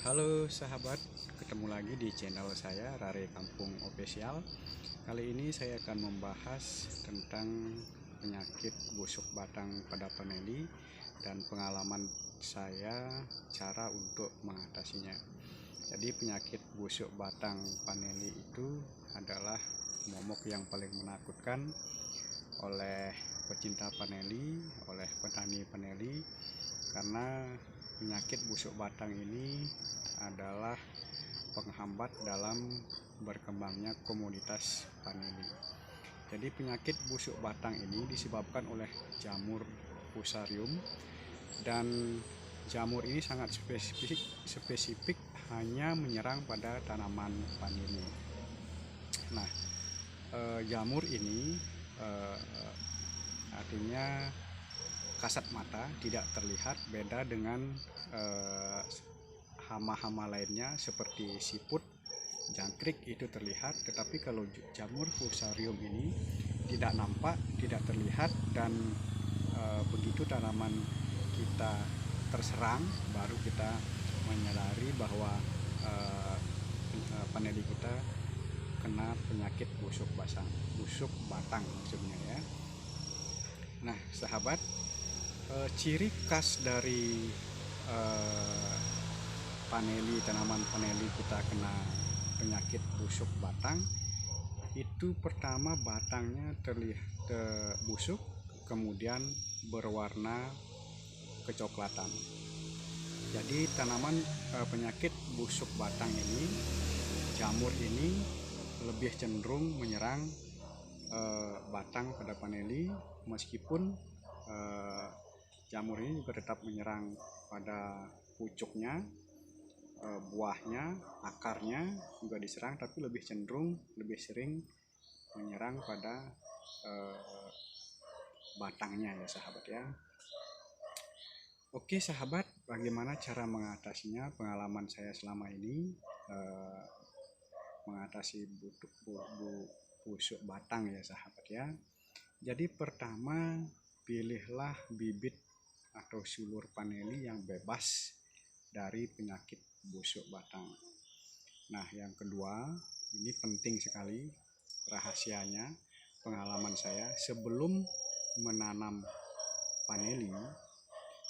Halo sahabat, ketemu lagi di channel saya Rare Kampung Official. Kali ini saya akan membahas tentang penyakit busuk batang pada paneli dan pengalaman saya cara untuk mengatasinya. Jadi penyakit busuk batang paneli itu adalah momok yang paling menakutkan oleh pecinta paneli, oleh petani paneli, karena penyakit busuk batang ini adalah penghambat dalam berkembangnya komoditas paneli. Jadi penyakit busuk batang ini disebabkan oleh jamur fusarium, dan jamur ini sangat spesifik hanya menyerang pada tanaman paneli. Nah, jamur ini artinya kasat mata, tidak terlihat, beda dengan hama-hama lainnya seperti siput, jangkrik itu terlihat, tetapi kalau jamur fusarium ini tidak nampak, tidak terlihat, dan begitu tanaman kita terserang baru kita menyadari bahwa paneli kita kena penyakit busuk batang maksudnya ya. Nah sahabat, ciri khas dari tanaman paneli kita kena penyakit busuk batang itu pertama batangnya terlihat busuk, kemudian berwarna kecoklatan. Jadi tanaman penyakit busuk batang ini, jamur ini lebih cenderung menyerang batang pada paneli, meskipun jamur ini juga tetap menyerang pada pucuknya, buahnya, akarnya juga diserang, tapi lebih sering menyerang pada batangnya ya sahabat ya. Oke sahabat, bagaimana cara mengatasinya? Pengalaman saya selama ini mengatasi busuk batang ya sahabat ya. Jadi pertama, pilihlah bibit atau sulur paneli yang bebas dari penyakit busuk batang. Nah yang kedua, ini penting sekali rahasianya, pengalaman saya, sebelum menanam paneli,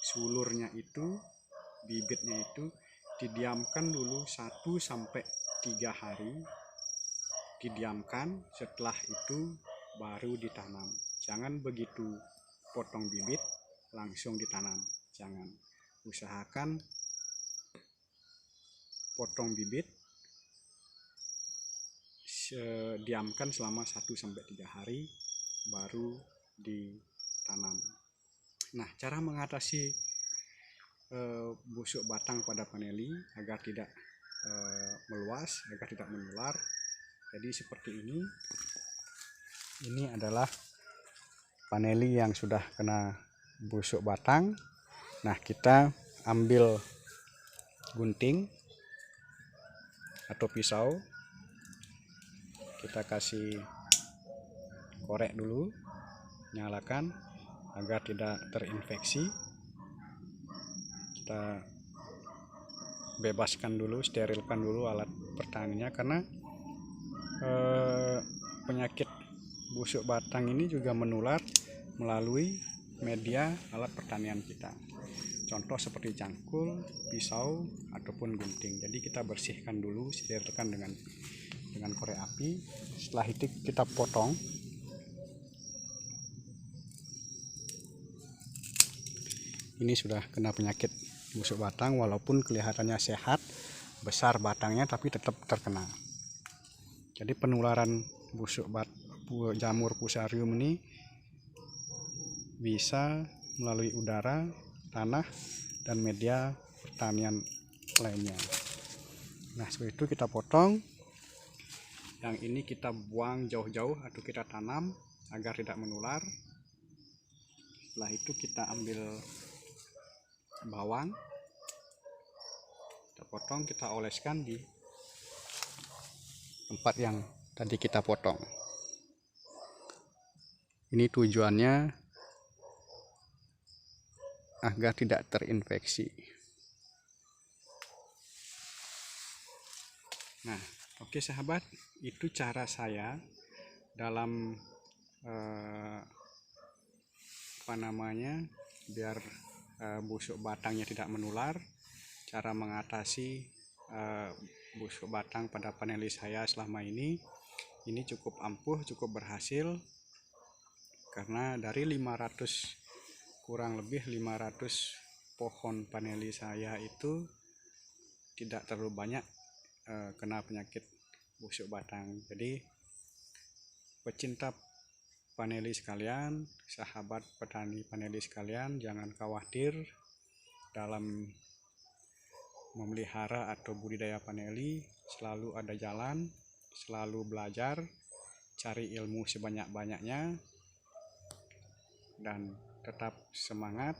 sulurnya itu, bibitnya itu didiamkan dulu 1-3 hari, didiamkan, setelah itu baru ditanam. Jangan begitu potong bibit langsung ditanam, jangan. Usahakan potong bibit, diamkan selama 1-3 hari baru ditanam. Nah cara mengatasi busuk batang pada paneli agar tidak meluas, agar tidak menular, jadi seperti ini adalah paneli yang sudah kena busuk batang. Nah kita ambil gunting atau pisau, kita kasih korek dulu, nyalakan agar tidak terinfeksi. Kita bebaskan dulu, sterilkan dulu alat pertaniannya, karena penyakit busuk batang ini juga menular melalui media alat pertanian kita, contoh seperti cangkul, pisau, ataupun gunting. Jadi kita bersihkan dulu, sterilkan dengan korek api. Setelah itu kita potong. Ini sudah kena penyakit busuk batang, walaupun kelihatannya sehat, besar batangnya, tapi tetap terkena. Jadi penularan jamur fusarium ini bisa melalui udara, tanah, dan media pertanian lainnya. Nah seperti itu kita potong. Yang ini kita buang jauh-jauh atau kita tanam agar tidak menular. Setelah itu kita ambil bawang, kita potong, kita oleskan di tempat yang tadi kita potong. Ini tujuannya agar tidak terinfeksi. Nah, oke sahabat, itu cara saya dalam biar busuk batangnya tidak menular. Cara mengatasi busuk batang pada paneli saya selama ini cukup ampuh, cukup berhasil, karena dari 500, kurang lebih 500 pohon paneli saya itu tidak terlalu banyak kena penyakit busuk batang. Jadi pecinta paneli sekalian, sahabat petani paneli sekalian, jangan khawatir dalam memelihara atau budidaya paneli. Selalu ada jalan, selalu belajar, cari ilmu sebanyak-banyaknya, dan tetap semangat.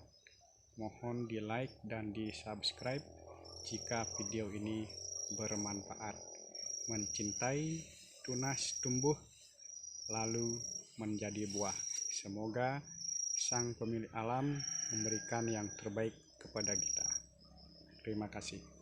Mohon di like dan di subscribe jika video ini bermanfaat. Mencintai, tunas tumbuh, lalu menjadi buah. Semoga sang pemilik alam memberikan yang terbaik kepada kita. Terima kasih.